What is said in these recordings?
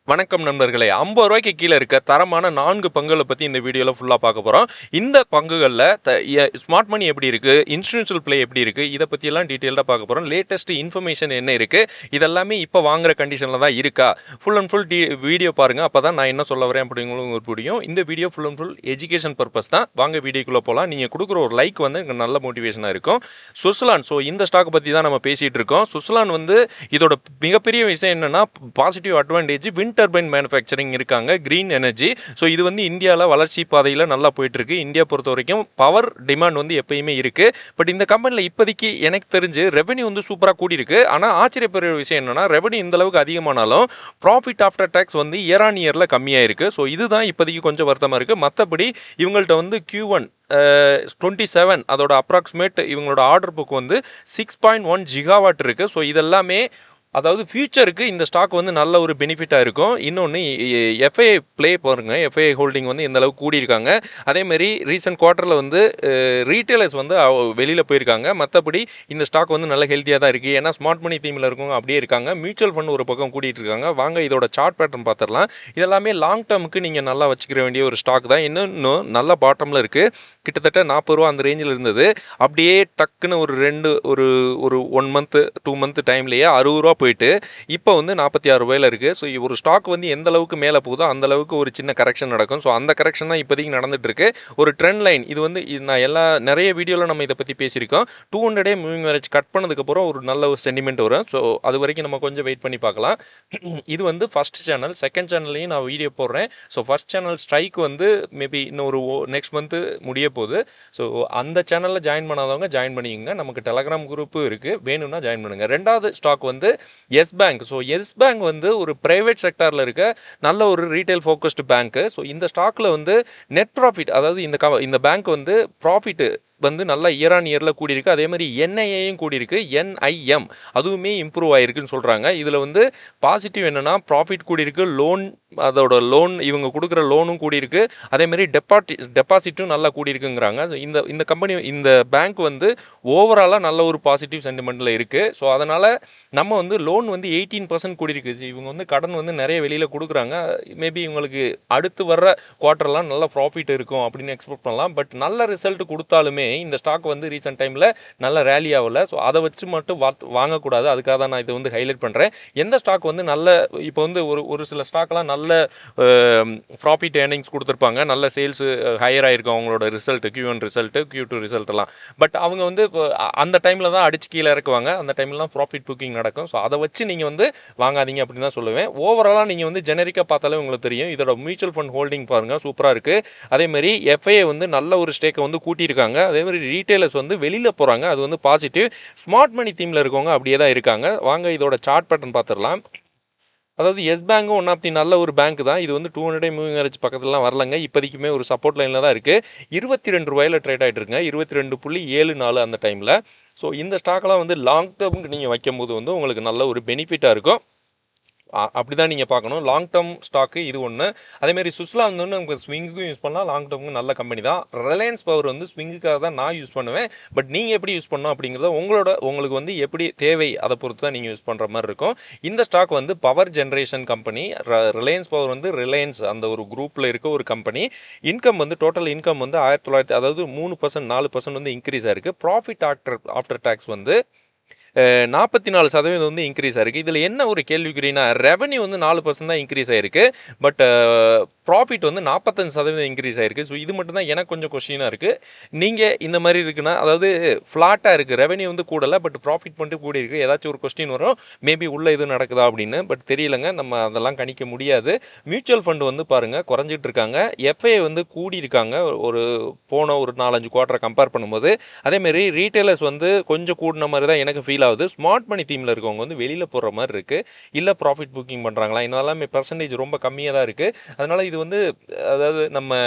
வணக்கம் நண்பர்களே. ரூ. 50க்கு கீழ இருக்க தரமான 4 பங்குகள பத்தி இந்த வீடியோல ஃபுல்லா பார்க்க போறோம். இந்த பங்குகள்ல ஸ்மார்ட் மணி எப்படி இருக்கு? இன்ஸ்டிடியூஷனல் ப்ளே எப்படி இருக்கு? இத பத்தியெல்லாம் டீட்டெயில்டா பார்க்க போறோம். லேட்டஸ்ட் இன்ஃபர்மேஷன் என்ன இருக்கு? இதெல்லாமே இப்ப வாங்குற கண்டிஷன்ல தான் இருக்கா? ஃபுல் அண்ட் ஃபுல் வீடியோ பாருங்க. அப்பதான் நான் என்ன சொல்ல வரேன் அப்படிங்கிறது உங்களுக்கு புரியும். இந்த video full and full education purpose தான். வாங்க வீடியோக்குள்ள போலாம். நீங்க குடுக்குற ஒரு லைக் வந்து எனக்கு நல்ல மோட்டிவேஷனா இருக்கும். சுஸ்லான் இந்த ஸ்டாக் பத்தி தான் நம்ம பேசிட்டு இருக்கோம். சுஸ்லான் இதோட மிகப்பெரிய விஷயம் என்னன்னா positive advantage wind turbine manufacturing இருக்காங்க, கிரீன் எனர்ஜி. இது இந்தியாவில் வளர்ச்சி பாதையில் நல்லா போயிட்டு இருக்கு. இந்தியா பொறுத்த வரைக்கும் பவர் டிமாண்ட் எப்பயுமே இருக்கு. பட் இந்த கம்பெனியில் இப்போதைக்கு எனக்கு தெரிஞ்சு ரெவன்யூ சூப்பராக கூடி இருக்கு. ஆனால் ஆச்சரியப்படுற விஷயம் என்னன்னா ரெவன்யூ இந்த அளவுக்கு அதிகமானாலும் profit after tax year on இயர்ல கம்மியாக இருக்கு. இதுதான் இப்போதைக்கு கொஞ்சம் வருத்தமாக இருக்கு. மற்றபடி இவங்கள்ட்ட Q1 27 அதோட அப்ராக்சிமேட் இவங்களோட ஆர்டர் புக் 6.1 ஜிகாவாட் இருக்கு. இதெல்லாமே அதாவது ஃபியூச்சருக்கு இந்த ஸ்டாக் நல்ல ஒரு பெனிஃபிட்டாக இருக்கும். இன்னொன்று எஃப்ஐஐ ப்ளே பாருங்க, எஃப்ஐஐ ஹோல்டிங் எந்த அளவுக்கு கூடியிருக்காங்க. அதேமாரி ரீசெண்ட் குவார்ட்டரில் ரீட்டைலர்ஸ் வெளியில் போயிருக்காங்க. மற்றபடி இந்த ஸ்டாக் நல்ல ஹெல்த்தியாக தான் இருக்குது. ஏன்னா ஸ்மார்ட் மணி தீமில் இருக்கவங்க அப்படியே இருக்காங்க. மியூச்சுவல் ஃபண்ட் ஒரு பக்கம் கூட்டிகிட்டு இருக்காங்க. வாங்க இதோட சார்ட் பேட்டர்ன் பார்த்துடலாம். இதெல்லாமே லாங் டேர்முக்கு நீங்கள் நல்லா வச்சுக்கிற வேண்டிய ஒரு ஸ்டாக் தான். இன்னும் நல்ல பாட்டமில் இருக்குது. கிட்டத்தட்ட ரூ. 40 அந்த ரேஞ்சில் இருந்தது. அப்படியே டக்குன்னு ஒரு 1 மந்த் 2 மந்த் டைம்லேயே ரூ. 60 போயிட்டு இப்போ ரூ. 46 இருக்குது. ஒரு ஸ்டாக் எந்த அளவுக்கு மேலே போகுதோ அந்த அளவுக்கு ஒரு சின்ன கரெக்ஷன் நடக்கும். அந்த கரெக்ஷன் தான் இப்போதைக்கு நடந்துட்டு இருக்கு. ஒரு ட்ரெண்ட் லைன் இது நான் நிறைய வீடியோவில் நம்ம இதை பற்றி பேசியிருக்கோம். 200 மூவிங் ஆவரேஜ் கட் பண்ணதுக்கப்புறம் ஒரு நல்ல ஒரு சென்டிமெண்ட் வரும். அது வரைக்கும் நம்ம கொஞ்சம் வெயிட் பண்ணி பார்க்கலாம். இது ஃபர்ஸ்ட் சேனல். செகண்ட் சேனல்லையும் நான் வீடியோ போடுறேன். ஃபர்ஸ்ட் சேனல் ஸ்ட்ரைக் மேபி இன்னும் ஒரு நெக்ஸ்ட் மந்த் முடிய போகுது. அந்த சேனலில் ஜாயின் பண்ணாதவங்க ஜாயின் பண்ணிக்கோங்க. நமக்கு டெலகிராம் குரூப்பு இருக்குது, வேணும்னா ஜாயின் பண்ணுங்கள். ரெண்டாவது stock Yes Bank. Yes Bank ஒரு பிரைவேட் செக்டாரில் இருக்க நல்ல ஒரு ரீட்டைல் ஃபோக்கஸ்டு பேங்க்கு. இந்த ஸ்டாக்கில் நெட் ப்ராஃபிட், அதாவது இந்த பேங்க் ப்ராஃபிட் நல்லா இயர் ஆன் இயரில் கூடியிருக்கு. அதே மாதிரி என்ஐஏயும் கூடியிருக்கு. என்ஐஎம் அதுவுமே இம்ப்ரூவ் ஆகிருக்குன்னு சொல்கிறாங்க. இதில் பாசிட்டிவ் என்னென்னா ப்ராஃபிட் கூடியிருக்கு, அதோட லோன் இவங்க கொடுக்குற லோனும் கூடியிருக்கு. அதேமாரி டெபாசிட்டும் நல்லா கூடியிருக்குங்கிறாங்க. இந்த கம்பெனி இந்த பேங்க் ஓவராலாக நல்ல ஒரு பாசிட்டிவ் சென்டிமெண்ட்டில் இருக்குது. அதனால் நம்ம லோன் 18% கூடியிருக்கு. இவங்க கடன் நிறைய வெளியில் கொடுக்குறாங்க. மேபி இவங்களுக்கு அடுத்து வர்ற குவார்ட்டர்லாம் நல்ல ப்ராஃபிட் இருக்கும் அப்படின்னு எக்ஸ்பெக்ட் பண்ணலாம். பட் நல்ல ரிசல்ட் கொடுத்தாலுமே இந்த ஸ்டாக் ரீசெண்ட் டைமில் நல்ல ரேலி ஆகலை. அதை வச்சு மட்டும் வாங்கக்கூடாது. அதுக்காக தான் நான் இதை ஹைலைட் பண்ணுறேன். எந்த ஸ்டாக் நல்ல இப்போ ஒரு சில ஸ்டாக்லாம் நல்ல ப்ராஃபிட் ஏர்னிங்ஸ் கொடுத்துருப்பாங்க, நல்ல சேல்ஸ் ஹையர் ஆகிருக்கும் அவங்களோட result, Q1 result, Q2 ரிசல்ட்டெல்லாம். But அவங்க இப்போ அந்த டைமில் தான் அடிச்சு கீழே இறக்குவாங்க. அந்த டைமில் தான் ப்ராஃபிட் புக்கிங் நடக்கும். அதை வச்சு நீங்கள் வாங்காதீங்க அப்படின்னு தான் சொல்லுவேன். ஓவராலாக நீங்கள் ஜெனரிக்காக பார்த்தாலே உங்களுக்கு தெரியும். இதோட மியூச்சுவல் ஃபண்ட் ஹோல்டிங் பாருங்கள், சூப்பராக இருக்குது. அதேமாதிரி எஃப்ஐஏ நல்ல ஒரு ஸ்டேக்கை கூட்டியிருக்காங்க. அதேமாதிரி ரீட்டைலர்ஸ் வெளியில் போகிறாங்க. அது பாசிட்டிவ். ஸ்மார்ட் மணி தீமில் இருக்கவங்க அப்படியே தான் இருக்காங்க. வாங்க இதோட சார்ட் பேட்டர்ன் பார்த்துடலாம். அதாவது எஸ் பேங்கும் ஒன் ஆஃப் தி நல்ல ஒரு பேங்க் தான். இது 200 மூவிங் ஆவரேஜ் பக்கத்துலலாம் வரலங்க. இப்போதைக்குமே ஒரு சப்போர்ட் லைனில் தான் இருக்குது. ரூ. 22 ட்ரேட் ஆகிட்டு இருக்குங்க. 22.74 அந்த டைமில். இந்த ஸ்டாக்லாம் லாங் டேர்முக்கு நீங்கள் வைக்கும்போது உங்களுக்கு நல்ல ஒரு பெனிஃபிட்டாக இருக்கும். அப்படி தான் நீங்கள் பார்க்கணும். லாங் டேர்ம் ஸ்டாக்கு இது ஒன்று. அதேமாதிரி சுஸ்லான் நமக்கு ஸ்விங்குக்கும் யூஸ் பண்ணலாம், லாங் டேர்முக்கும் நல்ல கம்பெனி தான். ரிலையன்ஸ் பவர் ஸ்விங்குக்காக தான் நான் யூஸ் பண்ணுவேன். பட் நீங்கள் எப்படி யூஸ் பண்ணணும் அப்படிங்கிறத உங்களுக்கு எப்படி தேவை அதை பொறுத்து தான் நீங்கள் யூஸ் பண்ணுற மாதிரி இருக்கும். இந்த stock power generation company. Reliance power Reliance அந்த ஒரு குரூப்பில் இருக்க ஒரு கம்பெனி. இன்கம் டோட்டல் இன்கம் 1900, அதாவது 3% 4% இன்க்ரீஸ் ஆயிருக்கு. ப்ராஃபிட் ஆஃப்டர் டேக்ஸ் 44% இன்க்ரீஸ் ஆயிருக்கு. இதில் என்ன ஒரு கேள்விக்குறினா ரெவன்யூ 4% தான் இன்க்ரீஸ் ஆயிருக்கு. பட் ப்ராஃபிட் 45% இன்க்ரீஸ் ஆயிருக்கு. இது மட்டும் தான் எனக்கு கொஞ்சம் கொஸ்டினாக இருக்குது. நீங்கள் இந்த மாதிரி இருக்குன்னா, அதாவது ஃப்ளாட்டாக இருக்குது, ரெவன்யூ கூடலை, பட் ப்ராஃபிட் மட்டும் கூடி இருக்குது. ஏதாச்சும் ஒரு கொஸ்டின் வரும், மேபி உள்ள இது நடக்குதா அப்படின்னு. பட் தெரியலங்க, நம்ம அதெல்லாம் கணிக்க முடியாது. மியூச்சுவல் ஃபண்டு பாருங்கள் குறைஞ்சிட்டு இருக்காங்க. எஃப்ஐ கூடி இருக்காங்க ஒரு போன ஒரு 4-5 குவார்ட்டரை கம்பேர் பண்ணும்போது. அதேமாரி ரீட்டைலர்ஸ் கொஞ்சம் கூடின மாதிரி தான் எனக்கு ஃபீல் ஆகுது. ஸ்மார்ட் மணி தீமில் இருக்கவங்க வெளியில் போகிற மாதிரி இருக்குது. இல்லை ப்ராஃபிட் புக்கிங் பண்ணுறாங்களா, இதெல்லாம் பெர்சன்டேஜ் ரொம்ப கம்மியாக தான் இருக்குது. அதனால் இது அதாவது நம்ம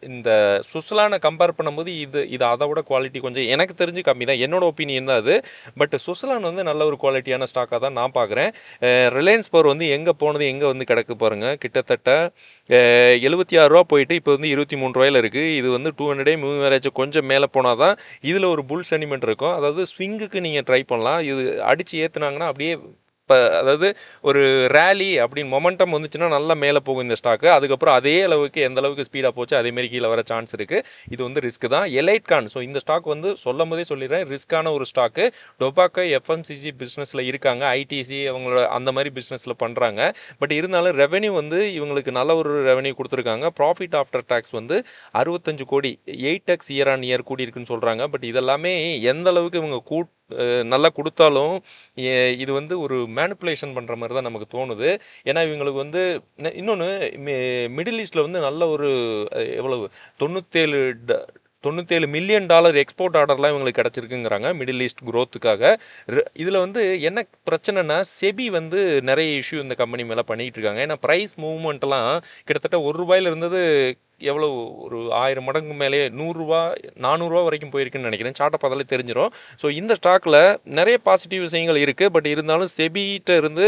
இந்த சுஸ்லானை கம்பேர் பண்ணும்போது இது அதை விட குவாலிட்டி கொஞ்சம் எனக்கு தெரிஞ்சு கம்மி தான். என்னோட ஒப்பீனியன் தான் அது. பட் சுஸ்லான் நல்ல ஒரு குவாலிட்டியான ஸ்டாக்காக தான் நான் பார்க்குறேன். ரிலையன்ஸ் பவர் எங்கே போனது எங்கே கிடக்கு பாருங்கள். கிட்டத்தட்ட ரூ. 76 போயிட்டு இப்போ ரூ. 23 இருக்குது. இது 200 மூவிங் ஆவரேஜ் கொஞ்சம் மேலே போனால் தான் இதில் ஒரு புல் சென்டிமெண்ட் இருக்கும். அதாவது ஸ்விங்குக்கு நீங்கள் ட்ரை பண்ணலாம். இது அடித்து ஏற்றுனாங்கன்னா அப்படியே அதாவது ஒரு ரேலி அப்படின்னு மொமெண்டம் வந்துச்சுன்னா நல்லா மேலே போகும் இந்த ஸ்டாக்கு. அதுக்கப்புறம் அதே அளவுக்கு எந்த அளவுக்கு ஸ்பீடாக போச்சு அதேமாரி கீழே வர சான்ஸ் இருக்குது. இது வந்து ரிஸ்க் தான். எலைட்கான், ஸோ இந்த ஸ்டாக் வந்து சொல்லும் போதே சொல்லிடுறேன், ரிஸ்க்கான ஒரு ஸ்டாக்கு. டொபாக்கோ எஃப்எம்சிஜி பிஸ்னஸில் இருக்காங்க, ஐடிசி அவங்களோட அந்த மாதிரி பிஸ்னஸில் பண்ணுறாங்க. பட் இருந்தாலும் ரெவென்யூ வந்து இவங்களுக்கு நல்ல ஒரு ரெவென்யூ கொடுத்துருக்காங்க. ப்ராஃபிட் ஆஃப்டர் டேக்ஸ் வந்து 65 கோடி 8x இயர் ஆன் இயர் கூடி இருக்குன்னு சொல்கிறாங்க. பட் இதெல்லாமே எந்த அளவுக்கு இவங்க நல்லா கொடுத்தாலும் இது வந்து ஒரு மேனிப்புலேஷன் பண்ணுற மாதிரி தான் நமக்கு தோணுது. ஏன்னா இவங்களுக்கு வந்து இன்னொன்று மிடில் ஈஸ்டில் வந்து நல்ல ஒரு எவ்வளவு 97 மில்லியன் டாலர் எக்ஸ்போர்ட் ஆர்டர்லாம் இவங்களுக்கு கிடச்சிருக்குங்கிறாங்க மிடில் ஈஸ்ட் க்ரோத்துக்காக. இதில் வந்து என்ன பிரச்சனைனா செபி வந்து நிறைய இஷ்யூ இந்த கம்பெனி மேலே பண்ணிகிட்டு இருக்காங்க. ஏன்னா ப்ரைஸ் மூவ்மெண்ட்லாம் கிட்டத்தட்ட ₹1 இருந்தது எவ்வளோ ஒரு 1000 மடங்கு மேலே 100 400 வரைக்கும் போயிருக்குன்னு நினைக்கிறேன். சார்ட்டை பார்த்தாலே தெரிஞ்சிடும். ஸோ இந்த ஸ்டாக்கில் நிறைய பாசிட்டிவ் விஷயங்கள் இருக்குது. பட் இருந்தாலும் செபிகிட்ட இருந்து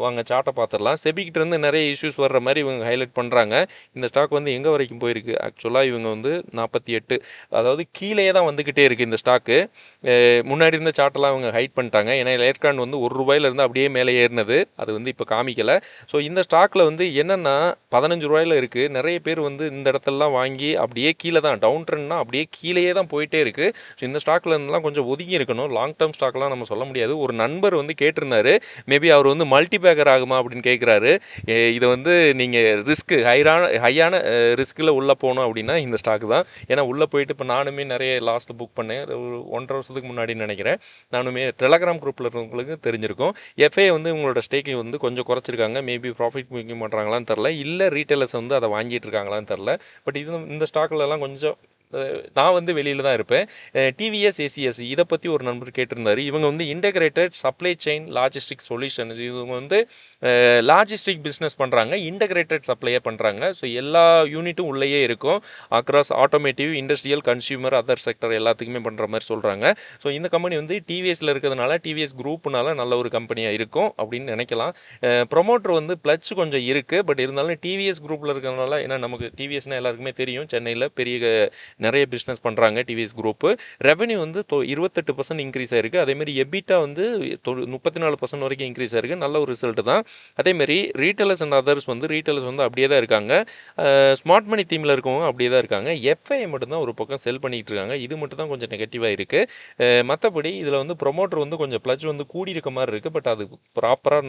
வாங்க சார்ட்டை பார்த்துடலாம். செபிக்கிட்ட இருந்து நிறைய இஷ்யூஸ் வர்ற மாதிரி இவங்க ஹைலைட் பண்ணுறாங்க. இந்த ஸ்டாக் வந்து எங்கே வரைக்கும் போயிருக்கு, ஆக்சுவலாக இவங்க வந்து 48, அதாவது கீழே தான் வந்துக்கிட்டே இருக்குது இந்த ஸ்டாக்கு. முன்னாடி இருந்த சார்ட்டெல்லாம் அவங்க ஹைட் பண்ணிட்டாங்க. ஏன்னா எலக்ட்ரான் வந்து ₹1 அப்படியே மேலே ஏறினது, அது வந்து இப்போ காமிக்கலை. ஸோ இந்த ஸ்டாக்கில் வந்து என்னென்னா ₹15 இருக்குது. நிறைய பேர் வந்து இந்த இடத்துலலாம் வாங்கி அப்படியே கீழே தான் டவுன் ட்ரெண்ட்னா அப்படியே கீழே தான் போயிட்டே இருக்குது. ஸோ இந்த ஸ்டாக்கில் இருந்தெல்லாம் கொஞ்சம் ஒதுங்கி இருக்கணும். லாங் டேர்ம் ஸ்டாக்லாம் நம்ம சொல்ல முடியாது. ஒரு நண்பர் வந்து கேட்டிருந்தாரு, மேபி அவர் வந்து மல்டி பேக்கர் ஆகுமா அப்படின்னு கேட்குறாரு. இதை வந்து நீங்கள் ஹையான ரிஸ்கில் உள்ளே போகணும் அப்படின்னா இந்த ஸ்டாக் தான். ஏன்னா உள்ளே போயிட்டு இப்போ நானுமே நிறைய லாஸ்ட்டு புக் பண்ணேன், ஒரு 1.5 வருஷத்துக்கு முன்னாடின்னு நினைக்கிறேன். நானுமே டெலகிராம் குரூப்பில் இருக்கிறவங்களுக்கு தெரிஞ்சிருக்கும். எஃப்ஏ வந்து உங்களோட ஸ்டேக்கை வந்து கொஞ்சம் குறைச்சிருக்காங்க. மேபி ப்ராஃபிட் மேக்கிங் பண்ணுறாங்களான்னு தெரில, இல்லை ரீட்டைலர்ஸ் வந்து அதை வாங்கிட்டு இருக்காங்களான்னு தெரில. பட் இந்த ஸ்டாக்லலாம் கொஞ்சம் நான் வந்து வெளியில் தான் இருப்பேன். டிவிஎஸ் ஏசிஎஸ் இதை பற்றி ஒரு நண்பர் கேட்டிருந்தார். இவங்க வந்து integrated supply chain logistic solutions, இவங்க வந்து லாஜிஸ்டிக் பிஸ்னஸ் பண்ணுறாங்க, இன்டகிரேட்டட் சப்ளையே பண்ணுறாங்க. ஸோ எல்லா யூனிட்டும் உள்ளேயே இருக்கும். Across automotive, industrial, consumer, other sector எல்லாத்துக்குமே பண்ணுற மாதிரி சொல்கிறாங்க. ஸோ இந்த கம்பெனி வந்து டிவிஎஸில் இருக்கிறதுனால டிவிஎஸ் குரூப்னால நல்ல ஒரு கம்பெனியாக இருக்கும் அப்படின்னு நினைக்கலாம். ப்ரொமோட்டர் வந்து பிளட்ஸ் கொஞ்சம் இருக்குது. பட் இருந்தாலும் டிவிஎஸ் குரூப்பில் இருக்கிறதுனால, ஏன்னா நமக்கு டிவிஎஸ்னால் எல்லாருக்குமே தெரியும், சென்னையில் பெரிய நிறைய பிஸ்னஸ் பண்ணுறாங்க டிவிஎஸ் குரூப்பு. ரெவென்யூ வந்து 28% இன்க்ரீஸ் ஆயிருக்கு. அதேமாரி எபிட்டா வந்து 34% வரைக்கும் இன்க்ரீஸ் ஆயிருக்கு. நல்ல ஒரு ரிசல்ட் தான். அதேமாரி ரீட்டைலர்ஸ் அண்ட் அதர்ஸ் வந்து அப்படியே தான் இருக்காங்க. ஸ்மார்ட் மணி தீமில் இருக்கவங்க அப்படியே தான் இருக்காங்க. எஃப்ஐ மட்டும்தான் ஒரு பக்கம் செல் பண்ணிகிட்டு இருக்காங்க. இது மட்டும் தான் கொஞ்சம் நெகட்டிவாக இருக்குது. மற்றபடி இதில் வந்து ப்ரொமோட்டர் வந்து கொஞ்சம் ப்ளட்ஜ் வந்து கூடி இருக்க மாதிரி இருக்குது. பட் அது ப்ராப்பராக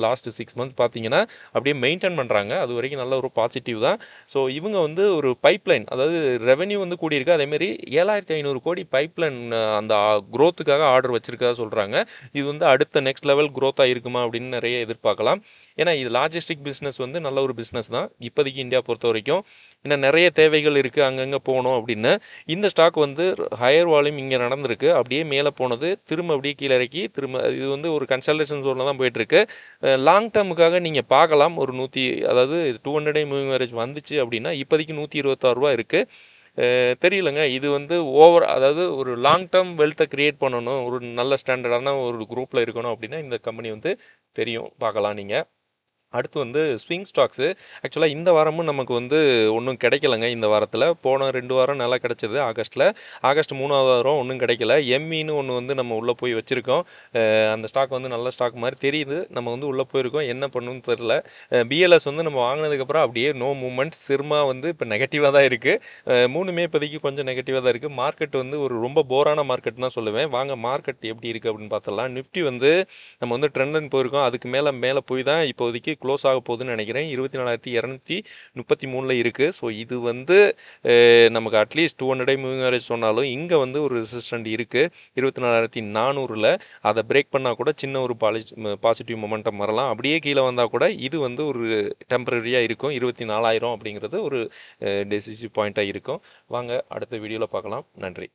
லாஸ்ட் 6 மந்த் பார்த்தீங்கன்னா அப்படியே மெயின்டைன் பண்ணுறாங்க. அது வரைக்கும் நல்ல ஒரு பாசிட்டிவ் தான். ஸோ இவங்க வந்து ஒரு பைப்லைன், அதாவது ரெவென்யூ வந்து கூடியிருக்கு. அதேமாரி 7500 கோடி பைப்லைன் அந்த க்ரோத்துக்காக ஆர்டர் வச்சிருக்கா சொல்கிறாங்க. இது வந்து அடுத்த நெக்ஸ்ட் லெவல் க்ரோத்தாக இருக்குமா அப்படின்னு நிறைய எதிர்பார்க்கலாம். ஏன்னா இது லாஜிஸ்டிக் பிஸ்னஸ் வந்து நல்ல ஒரு பிஸ்னஸ் தான் இப்போதைக்கு இந்தியா பொறுத்த வரைக்கும். ஏன்னா நிறைய தேவைகள் இருக்குது, அங்கங்கே போகணும் அப்படின்னு. இந்த ஸ்டாக் வந்து ஹையர் வால்யூம் இங்கே நடந்திருக்கு, அப்படியே மேலே போனது, திரும்ப அப்படியே கீழே இறக்கி திரும்ப இது வந்து ஒரு கன்சல்டேஷன் ஜோனில் தான் போயிட்டுருக்கு. லாங் டேர்முக்காக நீங்கள் பார்க்கலாம். ஒரு அதாவது 200 மூவிங் ஆவரேஜ் வந்துச்சு அப்படின்னா இப்போதைக்கு ₹126 இருக்குது. தெரியலங்க. இது வந்து அதாவது ஒரு லாங் டேர்ம் வெல்த்தை கிரியேட் பண்ணணும், ஒரு நல்ல ஸ்டாண்டர்டான ஒரு குரூப்பில் இருக்கணும் அப்படின்னா இந்த கம்பெனி வந்து தெரியும், பார்க்கலாம் நீங்கள். அடுத்து வந்து ஸ்விங் ஸ்டாக்ஸு. ஆக்சுவலாக இந்த வாரமும் நமக்கு வந்து ஒன்றும் கிடைக்கலங்க. இந்த வாரத்தில் போன 2 வாரம் நல்லா கிடச்சிது. ஆகஸ்ட் 3வது வாரம் ஒன்றும் கிடைக்கல. எம்இன்னு ஒன்று வந்து நம்ம உள்ளே போய் வச்சுருக்கோம். அந்த ஸ்டாக் வந்து நல்ல ஸ்டாக் மாதிரி தெரியுது. நம்ம வந்து உள்ளே போயிருக்கோம், என்ன பண்ணணும்னு தெரில. பிஎல்எஸ் வந்து நம்ம வாங்கினதுக்கப்புறம் அப்படியே நோ மூமெண்ட். சிர்மா வந்து இப்போ நெகட்டிவாக தான் இருக்குது. 3மே இப்போதைக்கு கொஞ்சம் நெகட்டிவாக தான் இருக்குது. மார்க்கெட் வந்து ஒரு ரொம்ப போரான மார்க்கெட் தான் சொல்லுவேன். வாங்க மார்க்கெட் எப்படி இருக்குது அப்படின்னு பார்த்துடலாம். நிஃப்டி வந்து நம்ம வந்து ட்ரெண்ட்னு போயிருக்கோம். அதுக்கு மேலே போய் தான் இப்போதைக்கு க்ளோஸ் ஆக போகுதுன்னு நினைக்கிறேன். 24,233 இருக்குது. ஸோ இது வந்து நமக்கு அட்லீஸ்ட் 200 மூவிங் ஆவரேஜ் சொன்னாலும் இங்கே வந்து ஒரு ரெசிஸ்டன்ட் இருக்குது 24,400. அதை பிரேக் பண்ணால் கூட சின்ன ஒரு பாசிட்டிவ் மொமெண்டம் வரலாம். அப்படியே கீழே வந்தால் கூட இது வந்து ஒரு டெம்பரரியாக இருக்கும். 24,000 அப்படிங்கிறது ஒரு டெசிசிவ் பாயிண்ட்டாக இருக்கும். வாங்க அடுத்த வீடியோவில் பார்க்கலாம். நன்றி.